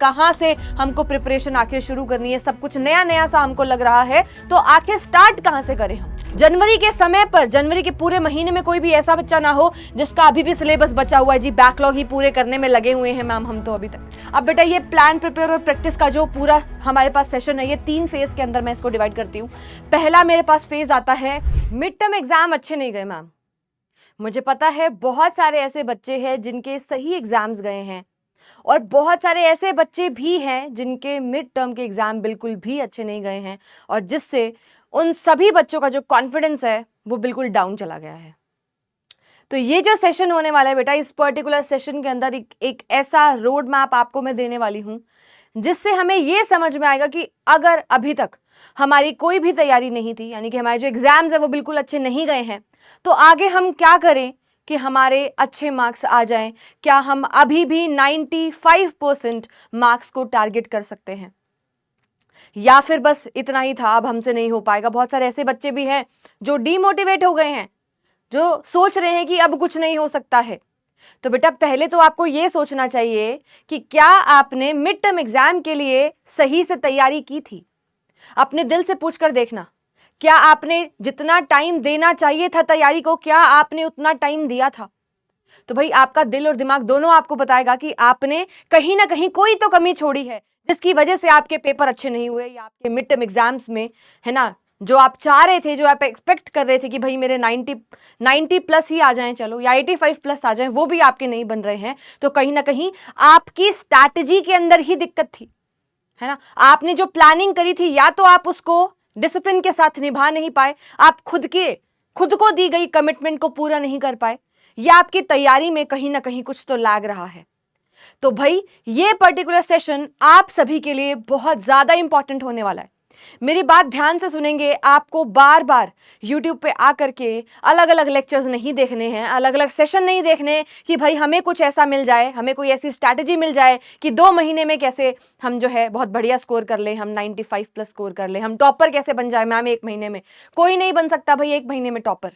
कहाँ से हमको प्रिपरेशन आखिर शुरू करनी है, सब कुछ नया नया सा हमको लग रहा है, तो आखिर स्टार्ट कहाँ से करें हम। जनवरी के समय पर, जनवरी के पूरे महीने में कोई भी ऐसा बच्चा ना हो जिसका अभी भी सिलेबस बचा हुआ है, जी बैकलॉग ही पूरे करने में लगे हुए हैं मैम हम तो अभी तक। अब बेटा ये प्लान, प्रिपेयर और प्रैक्टिस का जो पूरा हमारे पास सेशन है, ये 3 फेज के अंदर मैं इसको डिवाइड करती हूँ। पहला मेरे पास फेज आता है मिड टर्म एग्जाम अच्छे नहीं गए मैम। मुझे पता है बहुत सारे ऐसे बच्चे हैं जिनके सही एग्जाम्स गए हैं और बहुत सारे ऐसे बच्चे भी हैं जिनके मिड टर्म के एग्जाम बिल्कुल भी अच्छे नहीं गए हैं और जिससे उन सभी बच्चों का जो कॉन्फिडेंस है वो बिल्कुल डाउन चला गया है। तो ये जो सेशन होने वाला है बेटा, इस पर्टिकुलर सेशन के अंदर एक ऐसा रोड मैप आपको मैं देने वाली हूं जिससे हमें ये समझ में आएगा कि अगर अभी तक हमारी कोई भी तैयारी नहीं थी, यानी कि हमारे जो एग्जाम्स है वो बिल्कुल अच्छे नहीं गए हैं, तो आगे हम क्या करें कि हमारे अच्छे मार्क्स आ जाएं। क्या हम अभी भी 95% मार्क्स को टारगेट कर सकते हैं या फिर बस इतना ही था, अब हमसे नहीं हो पाएगा। बहुत सारे ऐसे बच्चे भी हैं जो डीमोटिवेट हो गए हैं, जो सोच रहे हैं कि अब कुछ नहीं हो सकता है। तो बेटा पहले तो आपको यह सोचना चाहिए कि क्या आपने मिड टर्म एग्जाम के लिए सही से तैयारी की थी। अपने दिल से पूछकर देखना, क्या आपने जितना टाइम देना चाहिए था तैयारी को, क्या आपने उतना टाइम दिया था? तो भाई आपका दिल और दिमाग दोनों आपको बताएगा कि आपने कहीं ना कहीं कोई तो कमी छोड़ी है जिसकी वजह से आपके पेपर अच्छे नहीं हुए या आपके मिड टर्म एग्जाम्स में, है ना, जो आप चाह रहे थे, जो आप एक्सपेक्ट कर रहे थे कि भाई मेरे 90 प्लस ही आ जाएं, चलो, या 85 प्लस आ जाएं, वो भी आपके नहीं बन रहे हैं। तो कहीं ना कहीं आपकी स्ट्रैटेजी के अंदर ही दिक्कत थी, है ना। आपने जो प्लानिंग करी थी या तो आप उसको डिसिप्लिन के साथ निभा नहीं पाए, आप खुद को दी गई कमिटमेंट को पूरा नहीं कर पाए, या आपकी तैयारी में कहीं ना कहीं कुछ तो लैग रहा है। तो भाई ये पर्टिकुलर सेशन आप सभी के लिए बहुत ज्यादा इंपॉर्टेंट होने वाला है। मेरी बात ध्यान से सुनेंगे। आपको बार बार YouTube पे आकर के अलग अलग लेक्चर्स नहीं देखने हैं, अलग अलग सेशन नहीं देखने कि भाई हमें कुछ ऐसा मिल जाए, हमें कोई ऐसी स्ट्रैटेजी मिल जाए कि 2 महीने में कैसे हम जो है बहुत बढ़िया स्कोर कर ले, हम 95 प्लस स्कोर कर ले, हम टॉपर कैसे बन जाए मैम 1 महीने में। कोई नहीं बन सकता भाई 1 महीने में टॉपर।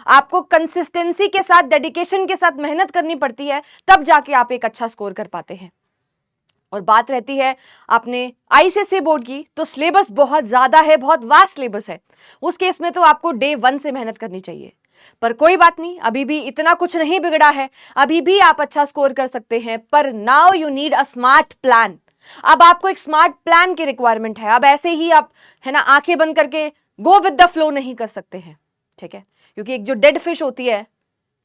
आपको कंसिस्टेंसी के साथ, डेडिकेशन के साथ मेहनत करनी पड़ती है, तब जाके आप एक अच्छा स्कोर कर पाते हैं। और बात रहती है आपने आईसीएसई बोर्ड की, तो सिलेबस बहुत ज्यादा है, बहुत वास्ट सिलेबस है। उस केस में तो आपको डे 1 से मेहनत करनी चाहिए। पर कोई बात नहीं, अभी भी इतना कुछ नहीं बिगड़ा है, अभी भी आप अच्छा स्कोर कर सकते हैं। पर now you need a smart plan. अब आपको एक स्मार्ट प्लान की रिक्वायरमेंट है। अब ऐसे ही आप, है ना, आंखें बंद करके गो विद द फ्लो नहीं कर सकते हैं, ठीक है, क्योंकि एक जो डेड फिश होती है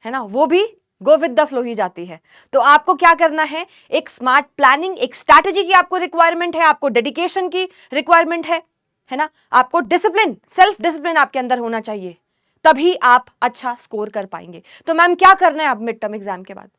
ना, वो भी गो विद द फ्लो ही जाती है। तो आपको क्या करना है, एक स्मार्ट प्लानिंग, एक स्ट्रैटेजी की आपको रिक्वायरमेंट है, आपको डेडिकेशन की रिक्वायरमेंट है ना, आपको डिसिप्लिन, सेल्फ डिसिप्लिन आपके अंदर होना चाहिए, तभी आप अच्छा स्कोर कर पाएंगे। तो मैम क्या करना है आप मिड टर्म एग्जाम के बाद?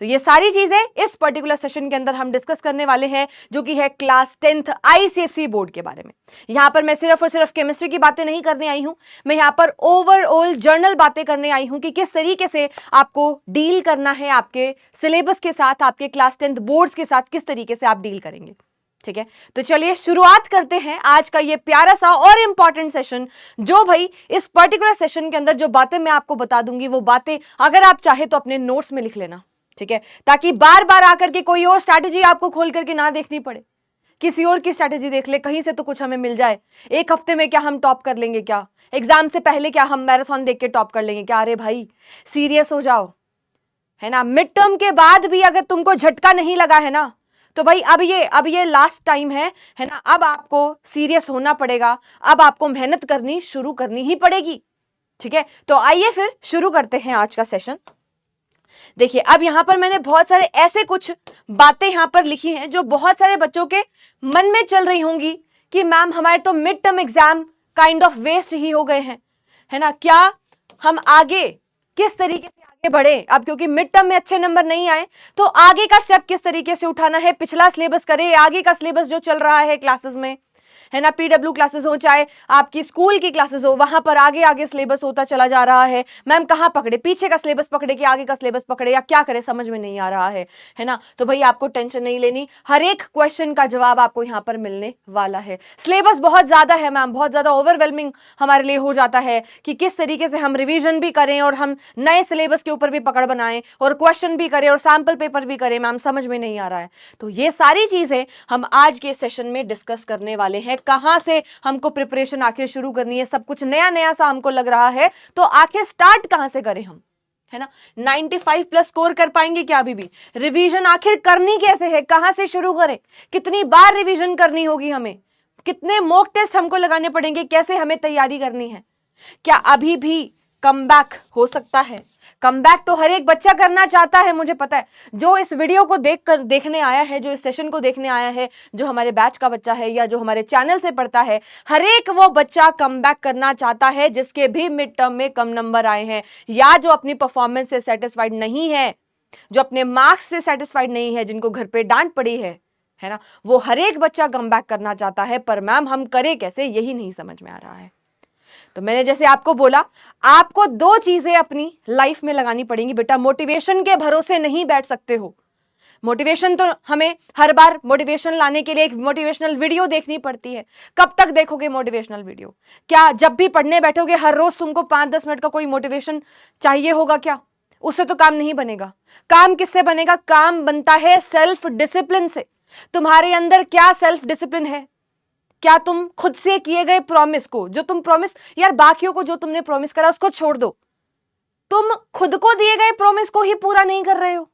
तो ये सारी चीजें इस पर्टिकुलर सेशन के अंदर हम डिस्कस करने वाले हैं, जो कि है क्लास 10th आईसीएसई बोर्ड के बारे में। यहां पर मैं सिर्फ और सिर्फ केमिस्ट्री की बातें नहीं करने आई हूं, मैं यहां पर ओवरऑल जर्नल बातें करने आई हूं कि किस तरीके से आपको डील करना है आपके सिलेबस के साथ, आपके क्लास 10th बोर्ड्स के साथ किस तरीके से आप डील करेंगे, ठीक है। तो चलिए शुरुआत करते हैं आज का ये प्यारा सा और इंपॉर्टेंट सेशन, जो भाई इस पर्टिकुलर सेशन के अंदर जो बातें मैं आपको बता दूंगी, वो बातें अगर आप चाहे तो अपने नोट्स में लिख लेना, ठीक है, ताकि बार बार आकर के कोई और स्ट्रैटेजी आपको खोल करके ना देखनी पड़े, किसी और की स्ट्रैटेजी देख ले, कहीं से तो कुछ हमें मिल जाए। 1 हफ्ते में क्या हम टॉप कर लेंगे क्या? एग्जाम से पहले क्या हम मैराथन देख के टॉप कर लेंगे क्या? अरे भाई सीरियस हो जाओ, है ना। मिड टर्म के बाद भी अगर तुमको झटका नहीं लगा है ना, तो भाई अब ये लास्ट टाइम है ना, अब आपको सीरियस होना पड़ेगा, अब आपको मेहनत करनी शुरू करनी ही पड़ेगी, ठीक है। तो आइए फिर शुरू करते हैं आज का सेशन। देखिए अब यहां पर मैंने बहुत सारे ऐसे कुछ बातें यहां पर लिखी हैं जो बहुत सारे बच्चों के मन में चल रही होंगी कि मैम हमारे तो mid term exam kind of waste ही हो गए हैं, है ना। क्या हम आगे किस तरीके से आगे बढ़े? अब क्योंकि मिड टर्म में अच्छे नंबर नहीं आए, तो आगे का स्टेप किस तरीके से उठाना है? पिछला सिलेबस करे, आगे का सिलेबस जो चल रहा है क्लासेस में, है ना, पीडब्ल्यू क्लासेस हो चाहे आपकी स्कूल की क्लासेस हो, वहां पर आगे आगे सिलेबस होता चला जा रहा है। मैम कहाँ पकड़े, पीछे का सिलेबस पकड़े कि आगे का सिलेबस पकड़े, या क्या करे समझ में नहीं आ रहा है ना। तो भाई आपको टेंशन नहीं लेनी, हर एक क्वेश्चन का जवाब आपको यहाँ पर मिलने वाला है। सिलेबस बहुत ज्यादा है मैम, बहुत ज्यादा ओवरवेलमिंग हमारे लिए हो जाता है कि किस तरीके से हम रिवीजन भी करें और हम नए सिलेबस के ऊपर भी पकड़ बनाएं और क्वेश्चन भी करें और सैंपल पेपर भी करें, मैम समझ में नहीं आ रहा है। तो ये सारी चीजें हम आज के सेशन में डिस्कस करने वाले हैं। कहां से हमको प्रिपरेशन आखिर शुरू करनी है, सब कुछ नया नया सा हमको लग रहा है, तो आखिर स्टार्ट कहां से करें हम, है ना। 95 प्लस स्कोर कर पाएंगे क्या अभी भी? रिवीजन आखिर करनी कैसे है, कहां से शुरू करें, कितनी बार रिवीजन करनी होगी हमें, कितने मॉक टेस्ट हमको लगाने पड़ेंगे, कैसे हमें तैयारी करनी है, क्या अभी भी कमबैक हो सकता है? कमबैक तो हर एक बच्चा करना चाहता है, मुझे पता है। जो इस वीडियो को देखने आया है, जो इस सेशन को देखने आया है, जो हमारे बैच का बच्चा है या जो हमारे चैनल से पढ़ता है, हर एक वो बच्चा कमबैक करना चाहता है जिसके भी मिड टर्म में कम नंबर आए हैं, या जो अपनी परफॉर्मेंस से सेटिस्फाइड नहीं है, जो अपने मार्क्स से सेटिस्फाइड नहीं है, जिनको घर पे डांट पड़ी है ना। वो हर एक बच्चा कमबैक करना चाहता है, पर मैम हम करें कैसे, यही नहीं समझ में आ रहा है। तो मैंने जैसे आपको बोला, आपको दो चीजें अपनी लाइफ में लगानी पड़ेंगी बेटा। मोटिवेशन के भरोसे नहीं बैठ सकते हो। मोटिवेशन तो हमें हर बार मोटिवेशन लाने के लिए एक मोटिवेशनल वीडियो देखनी पड़ती है। कब तक देखोगे मोटिवेशनल वीडियो? क्या जब भी पढ़ने बैठोगे हर रोज तुमको 5-10 मिनट का कोई मोटिवेशन चाहिए होगा क्या? उससे तो काम नहीं बनेगा। काम किससे बनेगा? काम बनता है सेल्फ डिसिप्लिन से। तुम्हारे अंदर क्या सेल्फ डिसिप्लिन है? क्या तुम खुद से किए गए प्रॉमिस को, जो तुम प्रॉमिस, यार बाकियों को जो तुमने प्रॉमिस करा उसको छोड़ दो, तुम खुद को दिए गए प्रॉमिस को ही पूरा नहीं कर रहे हो।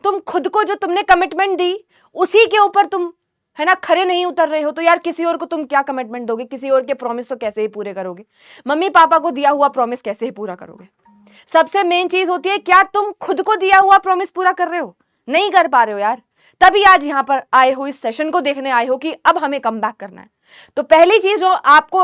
तुम खुद को जो तुमने कमिटमेंट दी उसी के ऊपर तुम, है ना, खरे नहीं उतर रहे हो। तो यार किसी और को तुम क्या कमिटमेंट दोगे? किसी और के प्रॉमिस तो कैसे ही पूरे करोगे? मम्मी पापा को दिया हुआ प्रॉमिस कैसे ही पूरा करोगे? सबसे मेन चीज होती है, क्या तुम खुद को दिया हुआ प्रॉमिस पूरा कर रहे हो? नहीं कर पा रहे हो यार, तभी आज यहां पर आए हो, इस सेशन को देखने आए हो कि अब हमें कम बैक करना है। तो पहली चीज जो आपको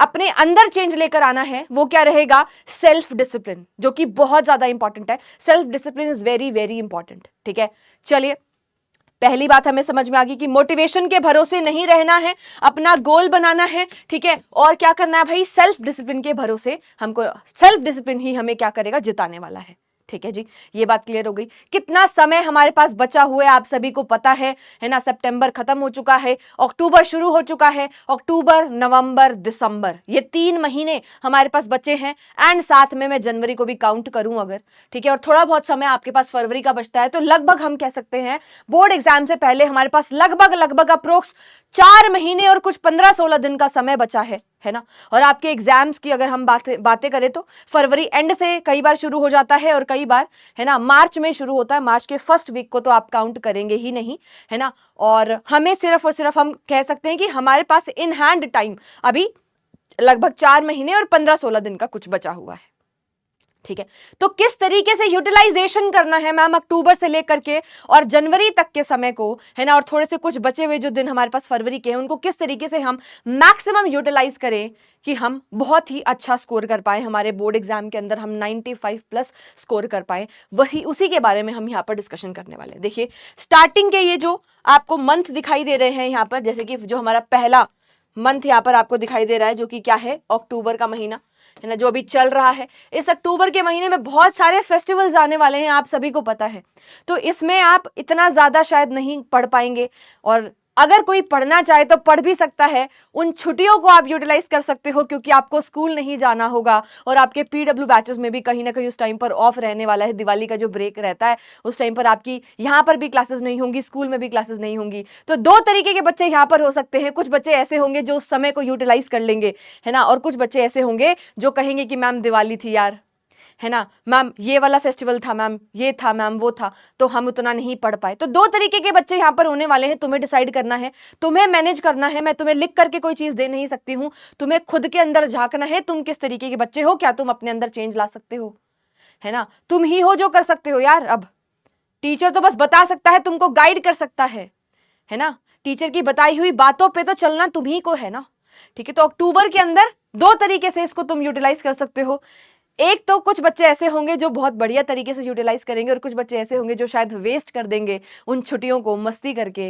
अपने अंदर चेंज लेकर आना है वो क्या रहेगा? सेल्फ डिसिप्लिन, जो कि बहुत ज्यादा इंपॉर्टेंट है। Self discipline is very very important. ठीक है, चलिए पहली बात हमें समझ में आ गई कि मोटिवेशन के भरोसे नहीं रहना है, अपना गोल बनाना है। ठीक है, और क्या करना है भाई? सेल्फ डिसिप्लिन के भरोसे हमको, सेल्फ डिसिप्लिन ही हमें क्या करेगा? जिताने वाला है। ठीक है जी, ये बात क्लियर हो गई। कितना समय हमारे पास बचा हुआ है आप सभी को पता है ना। सितंबर खत्म हो चुका है, अक्टूबर शुरू हो चुका है। अक्टूबर, नवंबर, दिसंबर, ये 3 महीने हमारे पास बचे हैं। एंड साथ में मैं जनवरी को भी काउंट करूं अगर, ठीक है, और थोड़ा बहुत समय आपके पास फरवरी का बचता है, तो लगभग हम कह सकते हैं बोर्ड एग्जाम से पहले हमारे पास लगभग अप्रोक्स 4 महीने और कुछ 15-16 दिन का समय बचा है ना। और आपके एग्जाम्स की अगर हम बातें करें तो फरवरी एंड से कई बार शुरू हो जाता है और कई बार, है ना, मार्च में शुरू होता है। मार्च के फर्स्ट वीक को तो आप काउंट करेंगे ही नहीं, है ना। और हमें सिर्फ और सिर्फ हम कह सकते हैं कि हमारे पास इन हैंड टाइम अभी लगभग 4 महीने और 15-16 दिन का कुछ बचा हुआ है। ठीक है, तो किस तरीके से यूटिलाइजेशन करना है मैम अक्टूबर से लेकर के और जनवरी तक के समय को, है ना, और थोड़े से कुछ बचे हुए जो दिन हमारे पास फरवरी के हैं उनको किस तरीके से हम मैक्सिमम यूटिलाइज करें कि हम बहुत ही अच्छा स्कोर कर पाए, हमारे बोर्ड एग्जाम के अंदर हम 95 प्लस स्कोर कर पाए, वही उसी के बारे में हम यहाँ पर डिस्कशन करने वाले हैं। देखिए स्टार्टिंग के ये जो आपको मंथ दिखाई दे रहे हैं यहाँ पर, जैसे कि जो हमारा पहला मंथ यहाँ पर आपको दिखाई दे रहा है जो कि क्या है? अक्टूबर का महीना, है ना, जो अभी चल रहा है। इस अक्टूबर के महीने में बहुत सारे फेस्टिवल्स आने वाले हैं, आप सभी को पता है। तो इसमें आप इतना ज्यादा शायद नहीं पढ़ पाएंगे, और अगर कोई पढ़ना चाहे तो पढ़ भी सकता है। उन छुट्टियों को आप यूटिलाइज कर सकते हो क्योंकि आपको स्कूल नहीं जाना होगा और आपके पीडब्ल्यू बैचेस में भी कहीं ना कहीं उस टाइम पर ऑफ रहने वाला है। दिवाली का जो ब्रेक रहता है उस टाइम पर आपकी यहाँ पर भी क्लासेस नहीं होंगी, स्कूल में भी क्लासेस नहीं होंगी। तो 2 तरीके के बच्चे यहाँ पर हो सकते हैं। कुछ बच्चे ऐसे होंगे जो उस समय को यूटिलाइज कर लेंगे, है ना, और कुछ बच्चे ऐसे होंगे जो कहेंगे कि मैम दिवाली थी यार, है ना, मैम ये वाला फेस्टिवल था, मैम ये था, मैम वो था, तो हम उतना नहीं पढ़ पाए। तो 2 तरीके के बच्चे यहाँ पर होने वाले हैं। तुम्हें डिसाइड करना है, तुम्हें मैनेज करना है। मैं तुम्हें लिख करके कोई चीज दे नहीं सकती हूँ, तुम्हें खुद के अंदर झांकना है। तुम किस तरीके के बच्चे हो, क्या तुम अपने अंदर चेंज ला सकते हो, है ना। तुम ही हो जो कर सकते हो यार। अब टीचर तो बस बता सकता है, तुमको गाइड कर सकता है ना। टीचर की बताई हुई बातों पे तो चलना तुम्ही को है ना। ठीक है, तो अक्टूबर के अंदर 2 तरीके से इसको तुम यूटिलाइज कर सकते हो। एक तो कुछ बच्चे ऐसे होंगे जो बहुत बढ़िया तरीके से यूटिलाइज करेंगे और कुछ बच्चे ऐसे होंगे जो शायद वेस्ट कर देंगे उन छुट्टियों को मस्ती करके,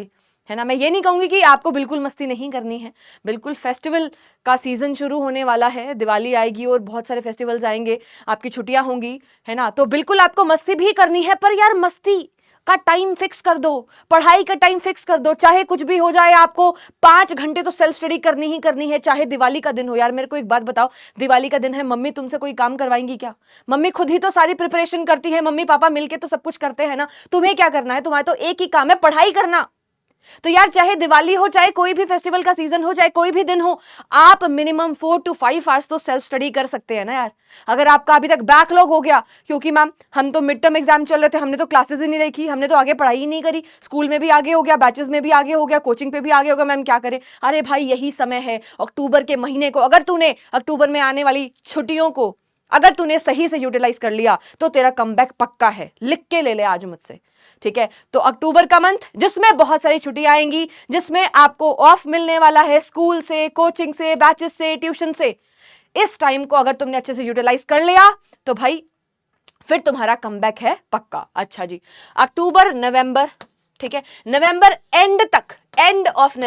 है ना। मैं ये नहीं कहूंगी कि आपको बिल्कुल मस्ती नहीं करनी है, बिल्कुल फेस्टिवल का सीजन शुरू होने वाला है, दिवाली आएगी और बहुत सारे फेस्टिवल्स आएंगे, आपकी छुट्टियां होंगी, है ना, तो बिल्कुल आपको मस्ती भी करनी है, पर यार मस्ती का टाइम फिक्स कर दो, पढ़ाई का टाइम फिक्स कर दो, चाहे कुछ भी हो जाए आपको 5 घंटे तो सेल्फ स्टडी करनी ही करनी है, चाहे दिवाली का दिन हो। यार मेरे को एक बात बताओ, दिवाली का दिन है, मम्मी तुमसे कोई काम करवाएंगी क्या? मम्मी खुद ही तो सारी प्रिपरेशन करती है, मम्मी पापा मिलके तो सब कुछ करते हैं ना, तुम्हें क्या करना है? तुम्हारा तो एक ही काम है, पढ़ाई करना। तो यार चाहे दिवाली हो, चाहे कोई भी फेस्टिवल का सीजन हो, चाहे कोई भी दिन हो, आप मिनिमम 4 to 5 आवर्स तो सेल्फ स्टडी कर सकते हैं ना यार। अगर आपका अभी तक बैकलॉग हो गया, क्योंकि मैम हम तो मिड टर्म एग्जाम चल रहे थे, हमने तो क्लासेस ही नहीं देखी, हमने तो आगे पढ़ाई ही नहीं करी, स्कूल में भी आगे हो गया, बैचेस में भी आगे हो गया, कोचिंग पे भी आगे हो गया, मैम क्या करें? अरे भाई यही समय है अक्टूबर के महीने को, अगर तूने अक्टूबर में आने वाली छुट्टियों को अगर तूने सही से यूटिलाइज कर लिया तो तेरा कमबैक पक्का है। लिख के ले ले आज मुझसे, ठीक है। तो अक्टूबर का मंथ जिसमें बहुत सारी छुट्टियां आएंगी, जिसमें आपको ऑफ मिलने वाला है स्कूल से, कोचिंग से, बैचेस से, ट्यूशन से, इस टाइम को अगर तुमने अच्छे से यूटिलाइज कर लिया तो भाई फिर तुम्हारा कमबैक है पक्का। अच्छा जी, अक्टूबर नवंबर, ठीक है, नवंबर एंड तक, एंड ऑफ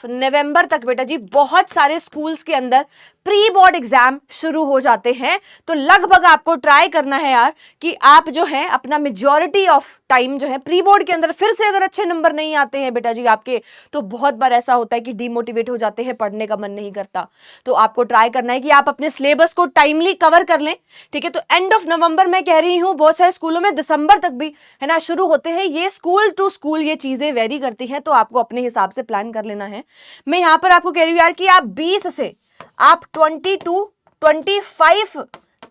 नवंबर तक बेटा जी बहुत सारे स्कूल्स के अंदर प्री बोर्ड एग्जाम शुरू हो जाते हैं। तो लगभग आपको ट्राई करना है यार कि आप जो है अपना मेजॉरिटी ऑफ टाइम जो है प्री बोर्ड के अंदर, फिर से अगर अच्छे नंबर नहीं आते हैं बेटा जी आपके, तो बहुत बार ऐसा होता है कि डीमोटिवेट हो जाते हैं, पढ़ने का मन नहीं करता। तो आपको ट्राई करना है कि आप अपने सिलेबस को टाइमली कवर कर लें, ठीक है। तो एंड ऑफ नवंबर मैं कह रही हूं, बहुत सारे स्कूलों में दिसंबर तक भी, है ना, शुरू होते हैं। ये स्कूल टू स्कूल ये चीजें वेरी करती हैं, तो आपको अपने हिसाब से प्लान कर लेना है। मैं यहां पर आपको कह रही हूं यार कि आप 20 से आप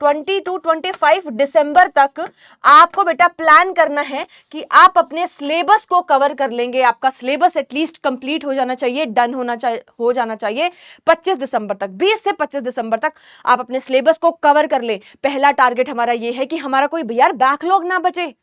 22-25 दिसंबर तक आपको बेटा प्लान करना है कि आप अपने सिलेबस को कवर कर लेंगे। आपका सिलेबस एटलीस्ट कंप्लीट हो जाना चाहिए, डन हो जाना चाहिए 25 दिसंबर तक। 20 से 25 दिसंबर तक आप अपने सिलेबस को कवर कर ले। पहला टारगेट हमारा ये है कि हमारा कोई यार बैकलॉग ना बचे,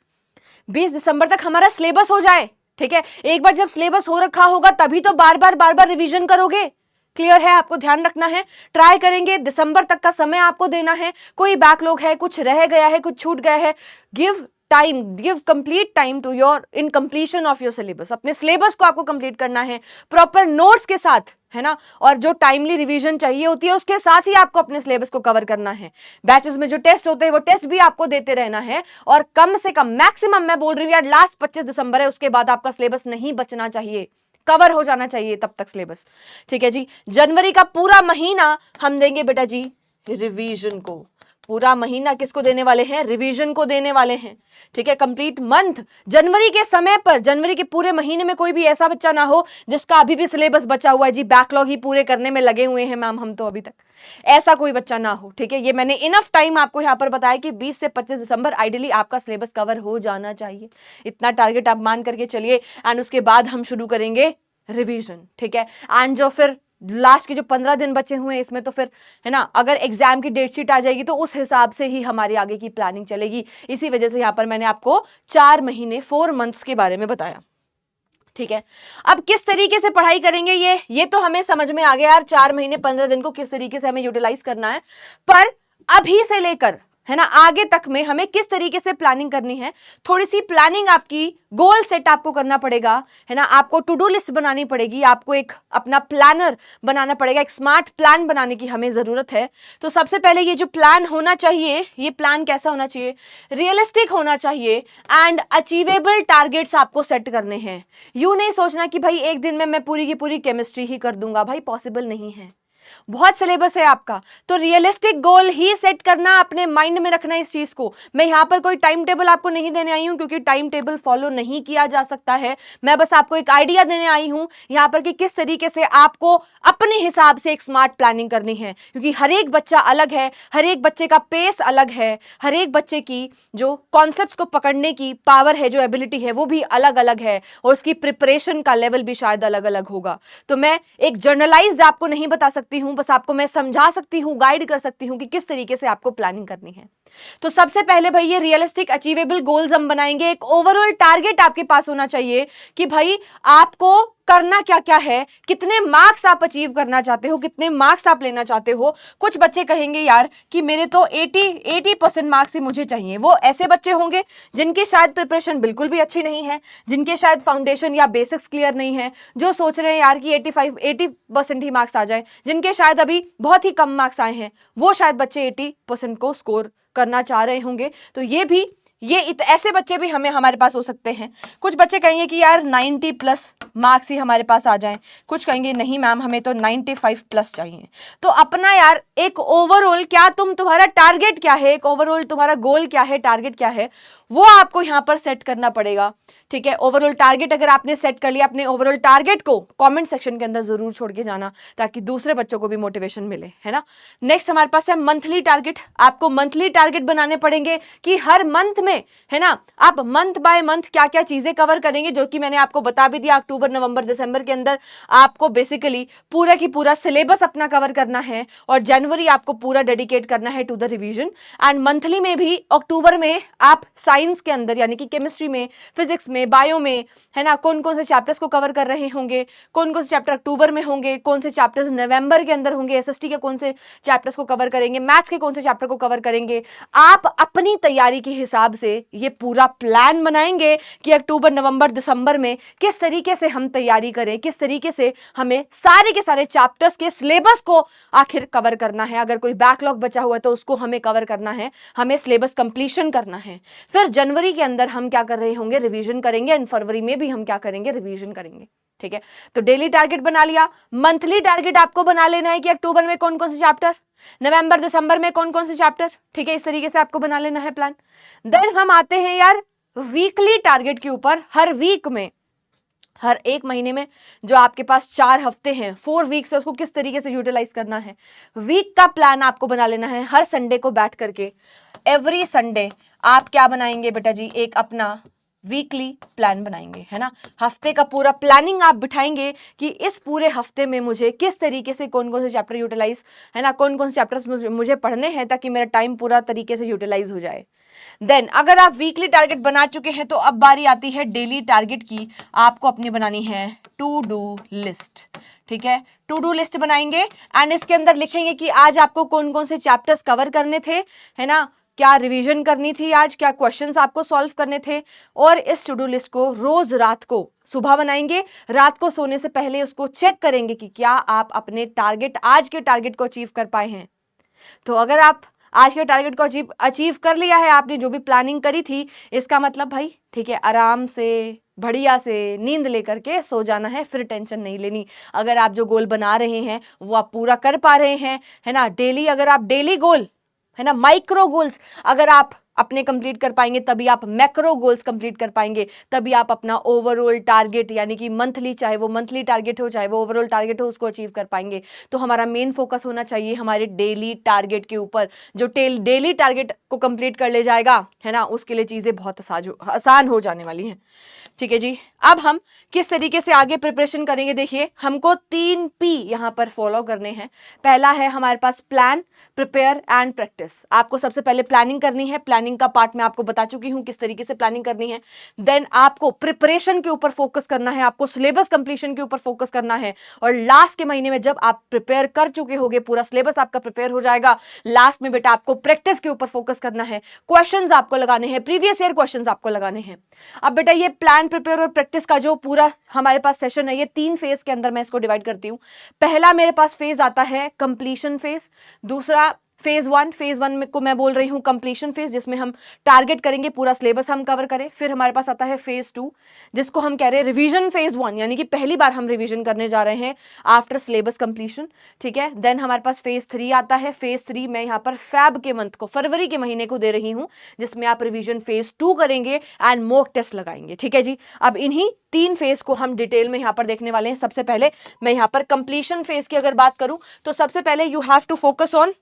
20 दिसंबर तक हमारा सिलेबस हो जाए, ठीक है। एक बार जब सिलेबस हो रखा होगा तभी तो बार बार रिवीजन करोगे। क्लियर है? आपको ध्यान रखना है, ट्राई करेंगे दिसंबर तक का समय आपको देना है। कोई बैकलॉग है, कुछ रह गया है, कुछ छूट गया है, give complete time to your in completion of your syllabus. अपने सिलेबस को आपको कंप्लीट करना है प्रॉपर नोट्स के साथ, है ना, और जो टाइमली रिवीजन चाहिए होती है उसके साथ ही आपको अपने सिलेबस को कवर करना है। बैचेस में जो टेस्ट होते हैं वो टेस्ट भी आपको देते रहना है, और कम से कम मैक्सिमम मैं बोल रही हूँ यार लास्ट 25 दिसंबर है, उसके बाद आपका सिलेबस नहीं बचना चाहिए, कवर हो जाना चाहिए तब तक सिलेबस, ठीक है जी। जनवरी का पूरा महीना हम देंगे बेटा जी रिवीजन को। पूरा महीना किसको देने वाले हैं? रिवीजन को देने वाले हैं, ठीक है। कंप्लीट मंथ जनवरी के समय पर, जनवरी के पूरे महीने में कोई भी ऐसा बच्चा ना हो जिसका अभी भी सिलेबस बचा हुआ है जी, बैकलॉग ही पूरे करने में लगे हुए हैं मैम हम तो अभी तक, ऐसा कोई बच्चा ना हो, ठीक है। ये मैंने इनफ टाइम आपको यहाँ पर बताया कि 20 से 25 दिसंबर आइडियली आपका सिलेबस कवर हो जाना चाहिए। इतना टारगेट आप मान करके चलिए, एंड उसके बाद हम शुरू करेंगे रिवीजन, ठीक है। एंड जो फिर लास्ट के जो 15 दिन बचे हुए हैं इसमें तो फिर, है ना, अगर एग्जाम की डेट शीट आ जाएगी तो उस हिसाब से ही हमारी आगे की प्लानिंग चलेगी। इसी वजह से यहाँ पर मैंने आपको 4 महीने 4 मंथ्स के बारे में बताया, ठीक है। अब किस तरीके से पढ़ाई करेंगे ये तो हमें समझ में आ गया यार, 4 महीने 15 दिन को किस तरीके से हमें यूटिलाइज करना है। पर अभी से लेकर, है ना, आगे तक में हमें किस तरीके से प्लानिंग करनी है, थोड़ी सी प्लानिंग, आपकी गोल सेट आपको करना पड़ेगा, है ना, आपको टू डू लिस्ट बनानी पड़ेगी, आपको एक अपना प्लानर बनाना पड़ेगा, एक स्मार्ट प्लान बनाने की हमें जरूरत है। तो सबसे पहले ये जो प्लान होना चाहिए, ये प्लान कैसा होना चाहिए? रियलिस्टिक होना चाहिए एंड अचीवेबल टारगेट्स आपको सेट करने हैं। यूं नहीं सोचना कि भाई एक दिन में मैं पूरी की पूरी केमिस्ट्री ही कर दूंगा, भाई पॉसिबल नहीं है, बहुत सिलेबस है आपका। तो रियलिस्टिक गोल ही सेट करना, अपने माइंड में रखना इस चीज को। मैं यहां पर कोई टाइम टेबल आपको नहीं देने आई हूं, क्योंकि टाइम टेबल फॉलो नहीं किया जा सकता है। मैं बस आपको एक आइडिया देने आई हूं यहां पर कि किस तरीके से आपको अपने हिसाब से एक स्मार्ट प्लानिंग करनी है, क्योंकि हर एक बच्चा अलग है, हर एक बच्चे का पेस अलग है, हर एक बच्चे की जो कॉन्सेप्ट्स को पकड़ने की पावर है, जो एबिलिटी है, वो भी अलग अलग है, और उसकी प्रिपरेशन का लेवल भी शायद अलग अलग होगा। तो मैं एक जर्नलाइज्ड आपको नहीं बता सकती हूं, बस आपको मैं समझा सकती हूं, गाइड कर सकती हूं कि किस तरीके से आपको प्लानिंग करनी है। तो सबसे पहले भाई ये रियलिस्टिक अचीवेबल गोल्स हम बनाएंगे। एक ओवरऑल टारगेट आपके पास होना चाहिए कि भाई आपको करना क्या क्या है, कितने मार्क्स आप अचीव करना चाहते हो, कितने मार्क्स आप लेना चाहते हो। कुछ बच्चे कहेंगे यार कि मेरे तो 80% मार्क्स ही मुझे चाहिए। वो ऐसे बच्चे होंगे जिनकी शायद प्रिपरेशन बिल्कुल भी अच्छी नहीं है, जिनके शायद फाउंडेशन या बेसिक्स क्लियर नहीं है, जो सोच रहे हैं यार कि 80% ही मार्क्स आ जाए, जिनके शायद अभी बहुत ही कम मार्क्स आए हैं, वो शायद बच्चे 80% को स्कोर करना चाह रहे होंगे। तो ऐसे बच्चे भी हमारे पास हो सकते हैं। कुछ बच्चे कहेंगे कि यार 90+ मार्क्स ही हमारे पास आ जाएं, कुछ कहेंगे नहीं मैम हमें तो 95+ चाहिए। तो अपना यार एक ओवरऑल तुम्हारा टारगेट क्या है, एक ओवरऑल तुम्हारा गोल क्या है, टारगेट क्या है, वो आपको यहां पर सेट करना पड़ेगा। ठीक है, ओवरऑल टारगेट अगर आपने सेट कर लिया, अपने ओवरऑल टारगेट को कमेंट सेक्शन के अंदर जरूर छोड़ के जाना ताकि दूसरे बच्चों को भी मोटिवेशन मिले, है ना। नेक्स्ट हमारे पास है मंथली टारगेट। आपको मंथली टारगेट बनाने पड़ेंगे कि हर मंथ में, है ना, आप मंथ बाय मंथ क्या क्या चीजें कवर करेंगे, जो कि मैंने आपको बता भी दिया। अक्टूबर नवंबर दिसंबर के अंदर आपको बेसिकली पूरा की पूरा सिलेबस अपना कवर करना है और जनवरी आपको पूरा डेडिकेट करना है to the revision. And monthly में भी अक्टूबर में आप साइंस के अंदर यानी कि केमिस्ट्री में, फिजिक्स में, बायो में, है ना, कौन कौन से चैप्टर्स को कवर कर रहे होंगे, कौन कौन से चैप्टर अक्टूबर में होंगे, कौन से चैप्टर्स नवंबर के अंदर होंगे, एसएसटी के कौन से चैप्टर्स को कवर करेंगे, मैथ्स के कौन से चैप्टर को कवर करेंगे। आप अपनी तैयारी के हिसाब से ये पूरा प्लान बनाएंगे कि अक्टूबर नवंबर दिसंबर में किस तरीके से हम तैयारी करें, किस तरीके से हमें सारे के सारे चैप्टर्स के सिलेबस को आखिर कवर करना है। अगर कोई बैकलॉग बचा हुआ है तो उसको हमें कवर करना है, हमें सिलेबस कंप्लीशन करना है। फिर जनवरी के अंदर हम क्या कर रहे होंगे, रिवीजन करेंगे, एंड फरवरी में भी हम क्या करेंगे, रिवीजन करेंगे। ठीक है, तो डेली टारगेट बना लिया। मंथली टारगेट आपको बना लेना है कि अक्टूबर में कौन कौन से चैप्टर, नवंबर दिसंबर में कौन कौन से चैप्टर। ठीक है, इस तरीके से आपको बना लेना है प्लान। देन हम आते हैं यार वीकली टारगेट के ऊपर। हर वीक में, हर एक महीने में जो आपके पास 4 हफ्ते हैं, 4 वीक्स है, उसको किस तरीके से यूटिलाइज करना है, वीक का प्लान आपको बना लेना है। हर संडे को बैठ करके एवरी संडे आप क्या बनाएंगे बेटा जी, एक अपना वीकली प्लान बनाएंगे, है ना। हफ्ते का पूरा प्लानिंग आप बिठाएंगे कि इस पूरे हफ्ते में मुझे किस तरीके से कौन कौन से चैप्टर यूटिलाइज, है ना, कौन कौन से चैप्टर्स मुझे पढ़ने हैं ताकि मेरा टाइम पूरा तरीके से यूटिलाइज हो जाए। देन अगर आप वीकली टारगेट बना चुके हैं तो अब बारी आती है डेली टारगेट की। आपको अपनी बनानी है टू डू लिस्ट। ठीक है, टू डू लिस्ट बनाएंगे एंड इसके अंदर लिखेंगे कि आज आपको कौन कौन से चैप्टर्स कवर करने थे, है ना, क्या रिवीजन करनी थी आज, क्या क्वेश्चंस आपको सॉल्व करने थे। और इस टू डू लिस्ट को रोज रात को सुबह बनाएंगे, रात को सोने से पहले उसको चेक करेंगे कि क्या आप अपने टारगेट, आज के टारगेट को अचीव कर पाए हैं। तो अगर आप आज के टारगेट को अचीव कर लिया है, आपने जो भी प्लानिंग करी थी, इसका मतलब भाई ठीक है, आराम से बढ़िया से नींद लेकर के सो जाना है, फिर टेंशन नहीं लेनी। अगर आप जो गोल बना रहे हैं वो आप पूरा कर पा रहे हैं, है ना, डेली, अगर आप डेली गोल, है ना, माइक्रो गोल्स अगर आप अपने कंप्लीट कर पाएंगे तभी आप मैक्रो गोल्स कंप्लीट कर पाएंगे, तभी आप अपना ओवरऑल टारगेट यानी कि मंथली, चाहे वो मंथली टारगेट हो चाहे वो ओवरऑल टारगेट हो, उसको अचीव कर पाएंगे। तो हमारा मेन फोकस होना चाहिए हमारे डेली टारगेट के ऊपर। जो डेली टारगेट को कंप्लीट कर ले जाएगा, है ना, उसके लिए चीजें बहुत आसान हो जाने वाली हैं। ठीक है जी, अब हम किस तरीके से आगे प्रिपरेशन करेंगे, देखिए हमको 3 P यहां पर फॉलो करने हैं। पहला है हमारे पास प्लान, प्रिपेयर एंड प्रैक्टिस। आपको सबसे पहले प्लानिंग करनी है, प्लानिंग का पार्ट मैं आपको बता चुकी हूं किस तरीके से प्लानिंग करनी है। देन आपको प्रिपरेशन के ऊपर फोकस करना है, आपको सिलेबस कंप्लीशन के ऊपर फोकस करना है, और लास्ट के महीने में जब आप प्रिपेयर कर चुके होगे, पूरा सिलेबस आपका प्रिपेयर हो जाएगा, लास्ट में बेटा आपको प्रैक्टिस के ऊपर फोकस करना है। क्वेश्चंस आपको लगाने हैं, प्रीवियस ईयर क्वेश्चंस आपको लगाने हैं। अब बेटा ये प्लान, प्रिपेयर और प्रैक्टिस का जो पूरा हमारे पास सेशन है, ये 3 फेज के अंदर मैं इसको डिवाइड करती हूं। पहला मेरे पास फेज आता है कंप्लीशन फेज, दूसरा फेज 1 में को मैं बोल रही हूं कंप्लीशन फेज, जिसमें हम टारगेट करेंगे पूरा सिलेबस हम कवर करें। फिर हमारे पास आता है फेज 2 जिसको हम कह रहे हैं रिवीजन फेज 1, यानी कि पहली बार हम रिवीजन करने जा रहे हैं आफ्टर सिलेबस कंप्लीशन। ठीक है, देन हमारे पास फेज 3 आता है। फेज 3 मैं यहाँ पर फैब के मंथ को, फरवरी के महीने को दे रही हूं, जिसमें आप रिवीजन फेज 2 करेंगे एंड मॉक टेस्ट लगाएंगे। ठीक है जी, अब इन्हीं 3 फेज को हम डिटेल में यहाँ पर देखने वाले हैं। सबसे पहले मैं यहाँ पर कंप्लीशन फेज की अगर बात करूं तो सबसे पहले you have to focus on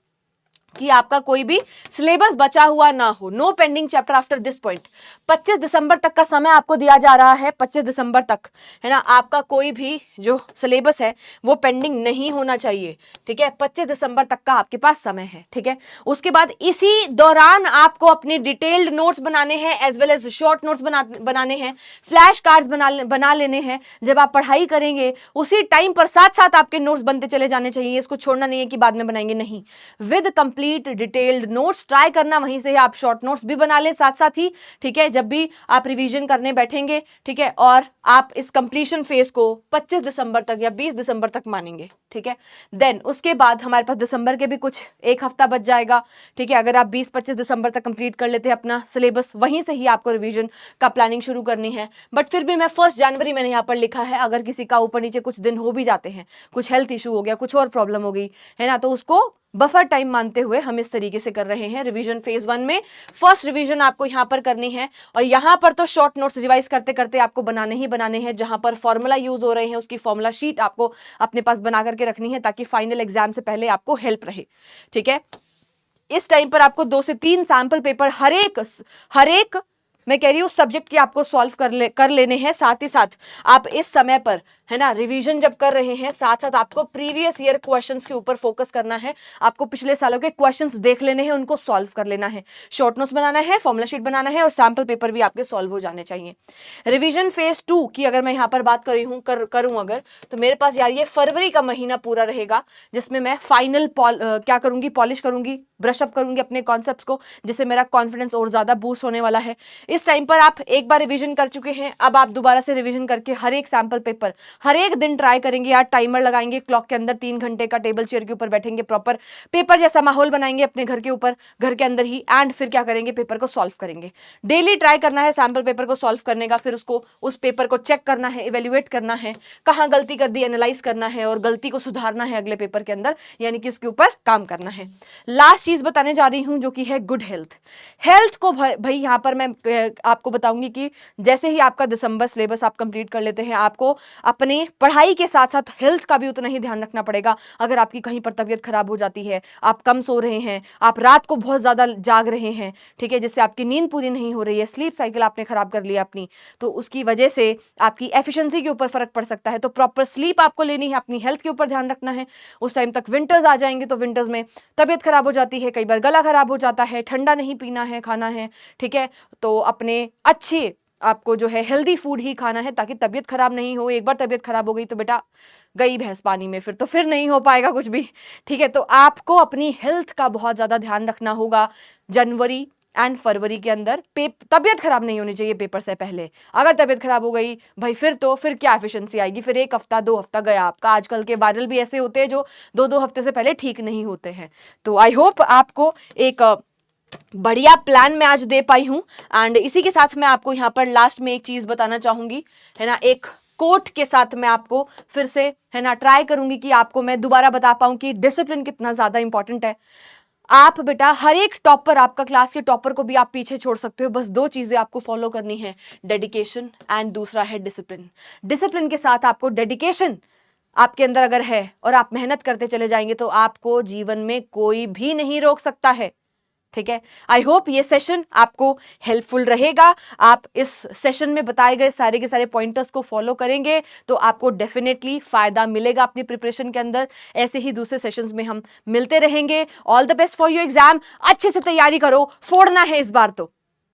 कि आपका कोई भी सिलेबस बचा हुआ ना हो, no pending chapter after this point. 25 दिसंबर तक का समय आपको दिया जा रहा है, 25 दिसंबर तक, है ना, आपका कोई भी जो सिलेबस है वो पेंडिंग नहीं होना चाहिए, ठीक है। 25 दिसंबर तक का आपके पास समय है, ठीक है। उसके बाद इसी दौरान आपको अपने डिटेल्ड नोट्स बनाने हैं, as well as short notes बनाने हैं, फ्लैश कार्ड्स बना लेने हैं। जब आप पढ़ाई करेंगे उसी टाइम पर साथ साथ आपके नोट्स बनते चले जाने चाहिए, इसको छोड़ना नहीं है कि बाद में बनाएंगे, नहीं, with complete detailed notes try करना, वहीं से आप शॉर्ट नोट्स भी बना ले साथ साथ ही, ठीक है, जब भी आप रिवीजन करने बैठेंगे, ठीक है। और आप इस कंप्लीशन फेज को 25 दिसंबर तक या 20 दिसंबर तक मानेंगे, ठीक है। देन उसके बाद हमारे पास दिसंबर के भी कुछ एक हफ्ता बच जाएगा, ठीक है। अगर आप 20-25 दिसंबर तक कंप्लीट कर लेते हैं अपना सिलेबस, वहीं से ही आपको रिवीजन का प्लानिंग शुरू करनी है। बट फिर भी मैं 1 जनवरी मैंने यहाँ पर लिखा है, अगर किसी का ऊपर नीचे कुछ दिन हो भी जाते हैं, कुछ हेल्थ इशू हो गया, कुछ और प्रॉब्लम हो गई, है ना, तो उसको बफर टाइम मानते हुए हम इस तरीके से कर रहे हैं। रिवीजन फेज 1 में फर्स्ट रिवीजन आपको यहां पर करनी है, और यहां पर तो शॉर्ट नोट्स रिवाइज करते करते आपको बनाने ही बनाने हैं। जहां पर फॉर्मूला यूज हो रहे हैं उसकी फॉर्मूला शीट आपको अपने पास बना करके रखनी है, ताकि फाइनल एग्जाम से पहले आपको हेल्प रहे, ठीक है। इस टाइम पर आपको 2 से 3 सैंपल पेपर हर एक मैं कह रही हूँ सब्जेक्ट की आपको सॉल्व कर लेने हैं। साथ ही साथ आप इस समय पर, है ना, रिवीजन जब कर रहे हैं, साथ साथ आपको प्रीवियस ईयर क्वेश्चंस के ऊपर फोकस करना है। आपको पिछले सालों के क्वेश्चंस देख लेने हैं, उनको सॉल्व कर लेना है, शॉर्ट नोट्स बनाना है, फॉर्मूला शीट बनाना है, और सैंपल पेपर भी आपके सॉल्व हो जाने चाहिए। रिवीजन फेज 2 की अगर मैं यहाँ पर बात करूँ अगर, तो मेरे पास यार ये फरवरी का महीना पूरा रहेगा, जिसमें मैं फाइनल क्या करूंगी, पॉलिश करूंगी, ब्रशअप करूंगी अपने कॉन्सेप्ट्स को, जिससे मेरा कॉन्फिडेंस और ज्यादा बूस्ट होने वाला है। इस टाइम पर आप एक बार रिवीजन कर चुके हैं, अब आप दोबारा से रिवीजन करके हर एक सैंपल पेपर हर एक दिन ट्राई करेंगे यार, टाइमर लगाएंगे क्लॉक के अंदर, 3 घंटे का टेबल चेयर के ऊपर बैठेंगे, प्रॉपर पेपर जैसा माहौल बनाएंगे अपने घर के ऊपर, घर के अंदर ही, एंड फिर क्या करेंगे, पेपर को सॉल्व करेंगे। डेली ट्राई करना है सैंपल पेपर को सॉल्व करने का, फिर उसको उस पेपर को चेक करना है, इवेल्युएट करना है, कहाँ गलती कर दी एनालाइज करना है, और गलती को सुधारना है अगले पेपर के अंदर, यानी कि उसके ऊपर काम करना है। लास्ट चीज बताने जा रही हूं जो कि है गुड हेल्थ को भाई यहां पर मैं आपको बताऊंगी कि जैसे ही आपका दिसंबर सिलेबस आप कंप्लीट कर लेते हैं, आपको अपने पढ़ाई के साथ साथ हेल्थ का भी उतना ही ध्यान रखना पड़ेगा। अगर आपकी कहीं पर तबीयत खराब हो जाती है, आप कम सो रहे हैं, आप रात को बहुत ज्यादा जाग रहे हैं, ठीक है, जिससे आपकी नींद पूरी नहीं हो रही है, स्लीप साइकिल आपने खराब कर लिया अपनी, तो उसकी वजह से आपकी एफिशिएंसी के ऊपर फर्क पड़ सकता है। तो प्रॉपर स्लीप आपको लेनी है, अपनी हेल्थ के ऊपर ध्यान रखना है। उस टाइम तक विंटर्स आ जाएंगे, तो विंटर्स में तबीयत खराब हो जाती है, कई बार गला खराब हो जाता है, ठंडा नहीं पीना है, खाना है, ठीक है। तो अपने अच्छे आपको जो है हेल्दी फूड ही खाना है, ताकि तबीयत खराब नहीं हो। एक बार तबीयत खराब हो गई तो बेटा गई भैंस पानी में, फिर नहीं हो पाएगा कुछ भी, ठीक है। तो आपको अपनी हेल्थ का बहुत ज्यादा ध्यान रखना होगा जनवरी एंड फरवरी के अंदर। तबीयत खराब नहीं होनी चाहिए पेपर से पहले। अगर तबीयत खराब हो गई भाई, फिर क्या एफिशिएंसी आएगी, फिर 1 हफ्ता 2 हफ्ता गया आपका। आजकल के वायरल भी ऐसे होते हैं जो 2-2 हफ्ते से पहले ठीक नहीं होते हैं। तो आई होप आपको एक बढ़िया प्लान मैं आज दे पाई हूं। एंड इसी के साथ मैं आपको यहाँ पर लास्ट में एक चीज बताना चाहूंगी, है ना, एक कोट के साथ मैं आपको फिर से, है ना, ट्राई करूंगी कि आपको मैं दोबारा बता पाऊं कि डिसिप्लिन कितना ज्यादा इंपॉर्टेंट है। आप बेटा हर एक टॉपर, आपका क्लास के टॉपर को भी आप पीछे छोड़ सकते हो, बस 2 चीजें आपको फॉलो करनी है, डेडिकेशन एंड दूसरा है डिसिप्लिन। डिसिप्लिन के साथ आपको डेडिकेशन आपके अंदर अगर है और आप मेहनत करते चले जाएंगे, तो आपको जीवन में कोई भी नहीं रोक सकता है, ठीक है। आई होप ये सेशन आपको हेल्पफुल रहेगा। आप इस सेशन में बताए गए सारे के सारे पॉइंटर्स को फॉलो करेंगे तो आपको डेफिनेटली फायदा मिलेगा अपनी प्रिपरेशन के अंदर। ऐसे ही दूसरे सेशंस में हम मिलते रहेंगे। All the best for your exam. अच्छे से तैयारी करो, फोड़ना है इस बार तो।